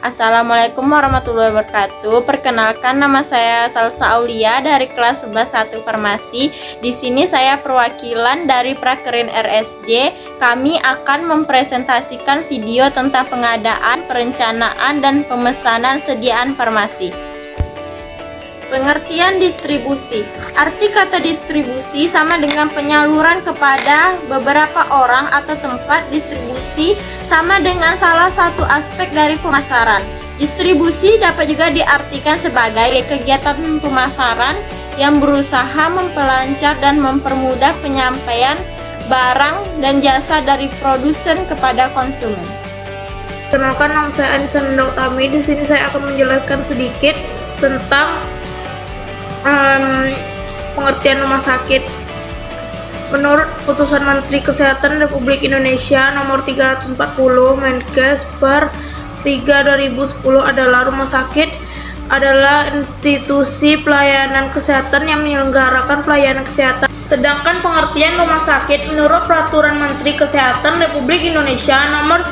Assalamualaikum warahmatullahi wabarakatuh. Perkenalkan, nama saya Salsa Aulia dari kelas 11 1 Farmasi. Di sini saya perwakilan dari Prakerin RSJ. Kami akan mempresentasikan video tentang pengadaan, perencanaan, dan pemesanan sediaan farmasi. Pengertian distribusi. Arti kata distribusi sama dengan penyaluran kepada beberapa orang atau tempat. Distribusi sama dengan salah satu aspek dari pemasaran. Distribusi dapat juga diartikan sebagai kegiatan pemasaran yang berusaha memperlancar dan mempermudah penyampaian barang dan jasa dari produsen kepada konsumen. Kenalkan, nama saya Anissa Nandawtami. Di sini saya akan menjelaskan sedikit tentang pengertian rumah sakit. Menurut Putusan Menteri Kesehatan Republik Indonesia Nomor 340 Menkes per 3/2010 adalah rumah sakit adalah institusi pelayanan kesehatan yang menyelenggarakan pelayanan kesehatan. Sedangkan pengertian rumah sakit menurut Peraturan Menteri Kesehatan Republik Indonesia Nomor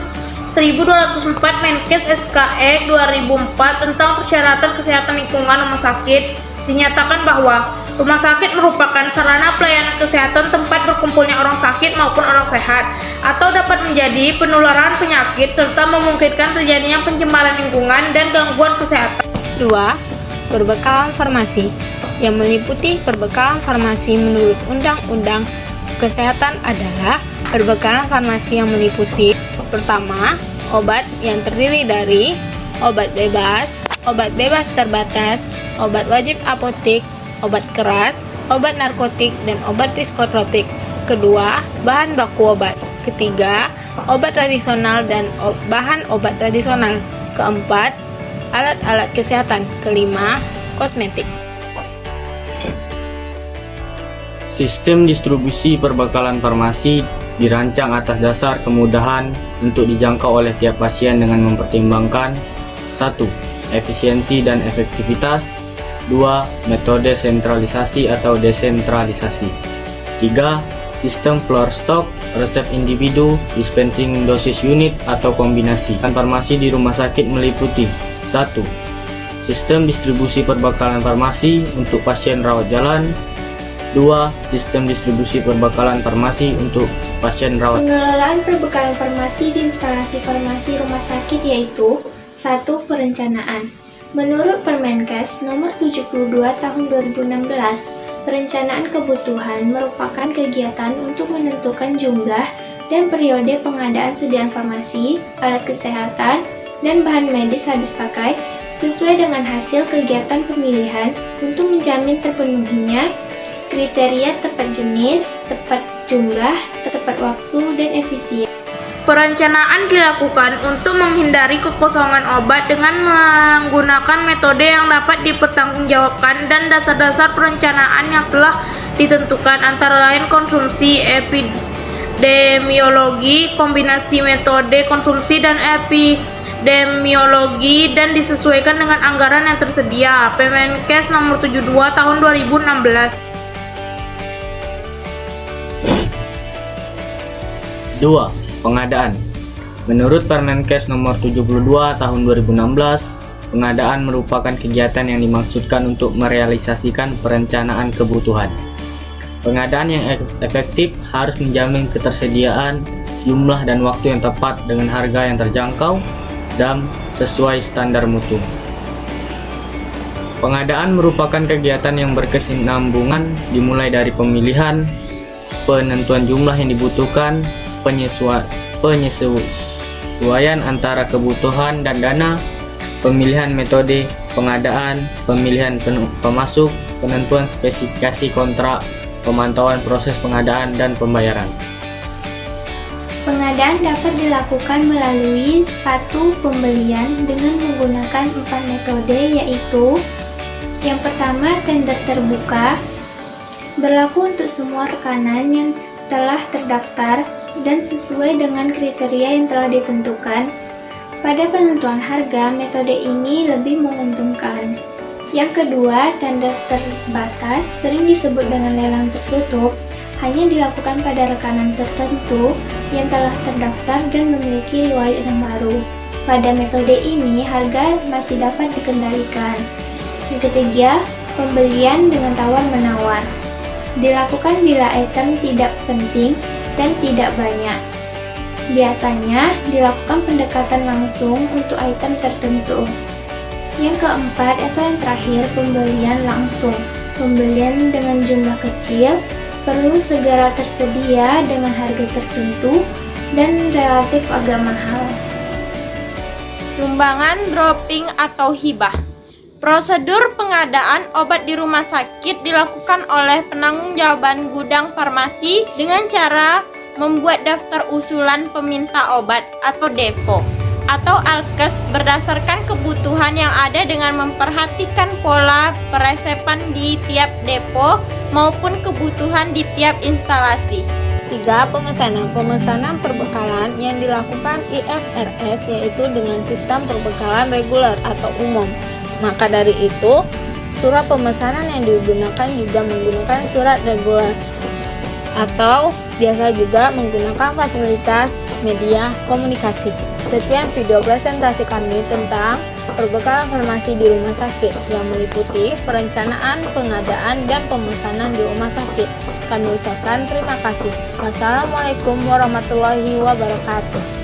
1204 Menkes SKE 2004 tentang persyaratan kesehatan lingkungan rumah sakit, dinyatakan bahwa rumah sakit merupakan sarana pelayanan kesehatan tempat berkumpulnya orang sakit maupun orang sehat, atau dapat menjadi penularan penyakit serta memungkinkan terjadinya pencemaran lingkungan dan gangguan kesehatan. 2. Perbekalan farmasi, yang meliputi perbekalan farmasi menurut Undang-Undang Kesehatan adalah perbekalan farmasi yang meliputi: pertama, obat yang terdiri dari obat bebas terbatas, obat wajib apotik, obat keras, obat narkotik, dan obat psikotropik. Kedua, bahan baku obat. Ketiga, obat tradisional dan bahan obat tradisional. Keempat, alat-alat kesehatan. Kelima, kosmetik. Sistem distribusi perbekalan farmasi dirancang atas dasar kemudahan untuk dijangkau oleh tiap pasien dengan mempertimbangkan: 1. Efisiensi dan efektivitas. 2. Metode sentralisasi atau desentralisasi. 3. Sistem floor stock, resep individu, dispensing dosis unit atau kombinasi. Farmasi di rumah sakit meliputi: 1. Sistem distribusi perbekalan farmasi untuk pasien rawat jalan. 2. Sistem distribusi perbekalan farmasi untuk pasien rawat. Pengelolaan perbekalan farmasi di instalasi farmasi rumah sakit yaitu: 1. Perencanaan. Menurut Permenkes Nomor 72 Tahun 2016, perencanaan kebutuhan merupakan kegiatan untuk menentukan jumlah dan periode pengadaan sediaan farmasi, alat kesehatan, dan bahan medis habis pakai sesuai dengan hasil kegiatan pemilihan untuk menjamin terpenuhinya kriteria tepat jenis, tepat jumlah, tepat waktu, dan efisien. Perencanaan dilakukan untuk menghindari kekosongan obat dengan menggunakan metode yang dapat dipertanggungjawabkan dan dasar-dasar perencanaan yang telah ditentukan, antara lain konsumsi, epidemiologi, kombinasi metode konsumsi dan epidemiologi, dan disesuaikan dengan anggaran yang tersedia. Permenkes Nomor 72 Tahun 2016. 2. Pengadaan. Menurut Permenkes Nomor 72 Tahun 2016, pengadaan merupakan kegiatan yang dimaksudkan untuk merealisasikan perencanaan kebutuhan. Pengadaan yang efektif harus menjamin ketersediaan, jumlah dan waktu yang tepat dengan harga yang terjangkau dan sesuai standar mutu. Pengadaan merupakan kegiatan yang berkesinambungan, dimulai dari pemilihan, penentuan jumlah yang dibutuhkan, penyesuaian antara kebutuhan dan dana, pemilihan metode pengadaan, pemilihan pemasok, penentuan spesifikasi kontrak, pemantauan proses pengadaan, dan pembayaran. Pengadaan dapat dilakukan melalui 1. Pembelian dengan menggunakan 4 metode, yaitu: yang pertama, tender terbuka, berlaku untuk semua rekanan yang telah terdaftar dan sesuai dengan kriteria yang telah ditentukan. Pada penentuan harga, metode ini lebih menguntungkan. Yang kedua, tender terbatas, sering disebut dengan lelang tertutup, hanya dilakukan pada rekanan tertentu yang telah terdaftar dan memiliki riwayat yang baru. Pada metode ini, harga masih dapat dikendalikan. Yang ketiga, pembelian dengan tawar-menawar. Dilakukan bila item tidak penting dan tidak banyak. Biasanya dilakukan pendekatan langsung untuk item tertentu. Yang keempat atau yang terakhir, pembelian langsung. Pembelian dengan jumlah kecil, perlu segera tersedia dengan harga tertentu dan relatif agak mahal. Sumbangan, dropping, atau hibah. Prosedur pengadaan obat di rumah sakit dilakukan oleh penanggung-jawaban gudang farmasi dengan cara membuat daftar usulan peminta obat atau depo atau alkes berdasarkan kebutuhan yang ada dengan memperhatikan pola peresepan di tiap depo maupun kebutuhan di tiap instalasi. 3. Pemesanan. Pemesanan perbekalan yang dilakukan IFRS yaitu dengan sistem perbekalan reguler atau umum. Maka dari itu, surat pemesanan yang digunakan juga menggunakan surat reguler atau biasa juga menggunakan fasilitas media komunikasi. Sekian video presentasi kami tentang perbekalan farmasi di rumah sakit yang meliputi perencanaan, pengadaan, dan pemesanan di rumah sakit. Kami ucapkan terima kasih. Wassalamualaikum warahmatullahi wabarakatuh.